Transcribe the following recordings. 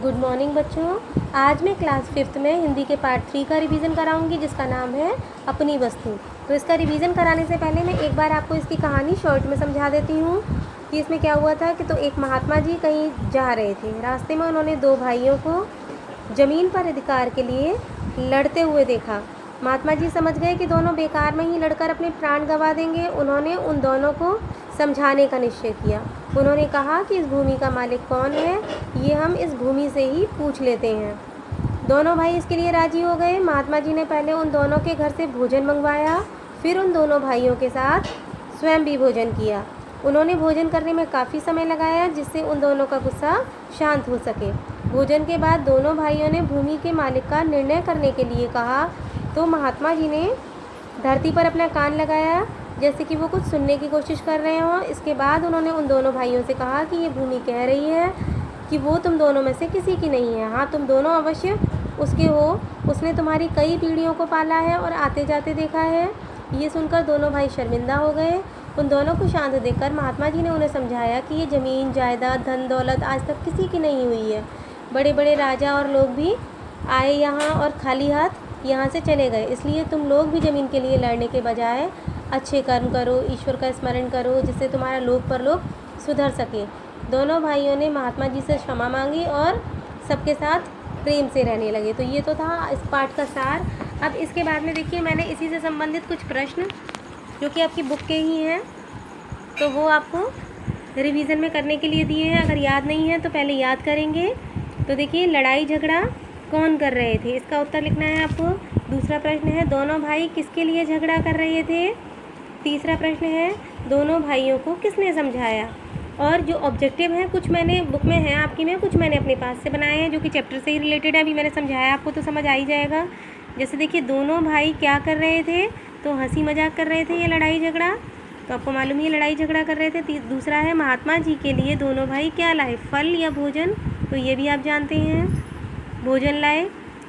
Good morning बच्चों। आज मैं क्लास 5th में हिंदी के पार्ट 3 का रिवीजन कराऊंगी जिसका नाम है अपनी वस्तु। तो इसका रिवीजन कराने से पहले मैं एक बार आपको इसकी कहानी शॉर्ट में समझा देती हूँ कि इसमें क्या हुआ था। कि तो एक महात्मा जी कहीं जा रहे थे। रास्ते में उन्होंने दो भाइयों को ज़मीन पर अधिकार के लिए लड़ते हुए देखा। महात्मा जी समझ गए कि दोनों बेकार में ही लड़कर अपने प्राण गंवा देंगे। उन्होंने उन दोनों को समझाने का निश्चय किया। उन्होंने कहा कि इस भूमि का मालिक कौन है, ये हम इस भूमि से ही पूछ लेते हैं। दोनों भाई इसके लिए राजी हो गए। महात्मा जी ने पहले उन दोनों के घर से भोजन मंगवाया, फिर उन दोनों भाइयों के साथ स्वयं भी भोजन किया। उन्होंने भोजन करने में काफ़ी समय लगाया जिससे उन दोनों का गुस्सा शांत हो सके। भोजन के बाद दोनों भाइयों ने भूमि के मालिक का निर्णय करने के लिए कहा। तो महात्मा जी ने धरती पर अपना कान लगाया जैसे कि वो कुछ सुनने की कोशिश कर रहे हों। इसके बाद उन्होंने उन दोनों भाइयों से कहा कि ये भूमि कह रही है कि वो तुम दोनों में से किसी की नहीं है। हाँ, तुम दोनों अवश्य उसके हो। उसने तुम्हारी कई पीढ़ियों को पाला है और आते जाते देखा है। ये सुनकर दोनों भाई शर्मिंदा हो गए। उन दोनों को शांत देखकर महात्मा जी ने उन्हें समझाया कि ये ज़मीन जायदाद धन दौलत आज तक किसी की नहीं हुई है। बड़े बड़े राजा और लोग भी आए यहाँ और खाली हाथ यहाँ से चले गए। इसलिए तुम लोग भी ज़मीन के लिए लड़ने के बजाय अच्छे कर्म करो, ईश्वर का स्मरण करो जिससे तुम्हारा लोक परलोक सुधर सके। दोनों भाइयों ने महात्मा जी से क्षमा मांगी और सबके साथ प्रेम से रहने लगे। तो ये तो था इस पाठ का सार। अब इसके बाद में देखिए मैंने इसी से संबंधित कुछ प्रश्न जो कि आपकी बुक के ही हैं तो वो आपको रिवीजन में करने के लिए दिए हैं। अगर याद नहीं है तो पहले याद करेंगे। तो देखिए, लड़ाई झगड़ा कौन कर रहे थे, इसका उत्तर लिखना है आपको। दूसरा प्रश्न है, दोनों भाई किसके लिए झगड़ा कर रहे थे। तीसरा प्रश्न है, दोनों भाइयों को किसने समझाया। और जो ऑब्जेक्टिव हैं कुछ मैंने बुक में है आपकी में, कुछ मैंने अपने पास से बनाए हैं जो कि चैप्टर से ही रिलेटेड है। अभी मैंने समझाया आपको तो समझ आ ही जाएगा। जैसे देखिए, दोनों भाई क्या कर रहे थे, तो हंसी मजाक कर रहे थे, ये लड़ाई झगड़ा तो आपको मालूम ही लड़ाई झगड़ा कर रहे थे। दूसरा है, महात्मा जी के लिए दोनों भाई क्या लाए, फल या भोजन, तो ये भी आप जानते हैं, भोजन लाए।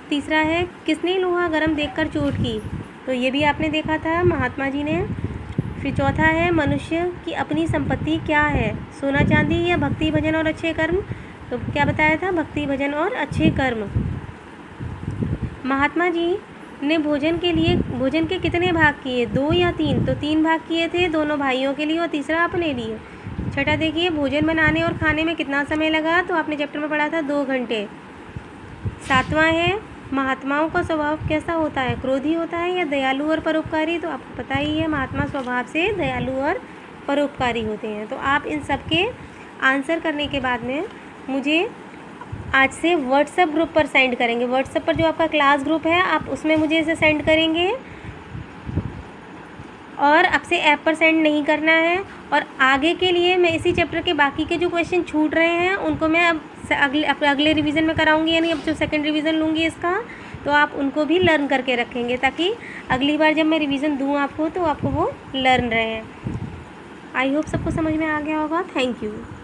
तीसरा है, किसने लोहा गर्म देखकर चोट की, तो ये भी आपने देखा था, महात्मा जी ने। फिर चौथा है, मनुष्य की अपनी संपत्ति क्या है, सोना चांदी या भक्ति भजन और अच्छे कर्म, तो क्या बताया था, भक्ति भजन और अच्छे कर्म। महात्मा जी ने भोजन के कितने भाग किए, 2 या 3, तो 3 भाग किए थे, दोनों भाइयों के लिए और तीसरा अपने लिए। छठा देखिए, भोजन बनाने और खाने में कितना समय लगा, तो आपने चैप्टर में पढ़ा था 2 घंटे। सातवां है, महात्माओं का स्वभाव कैसा होता है, क्रोधी होता है या दयालु और परोपकारी, तो आपको पता ही है महात्मा स्वभाव से दयालु और परोपकारी होते हैं। तो आप इन सब के आंसर करने के बाद में मुझे आज से व्हाट्सएप ग्रुप पर सेंड करेंगे। व्हाट्सएप पर जो आपका क्लास ग्रुप है आप उसमें मुझे इसे सेंड करेंगे और आपसे ऐप पर सेंड नहीं करना है। और आगे के लिए मैं इसी चैप्टर के बाकी के जो क्वेश्चन छूट रहे हैं उनको मैं अब अगले रिवीजन में कराऊंगी, यानी अब जो सेकंड रिवीजन लूँगी इसका, तो आप उनको भी लर्न करके रखेंगे ताकि अगली बार जब मैं रिवीजन दूँ आपको तो आपको वो लर्न रहे। आई होप सबको समझ में आ गया होगा। Thank you.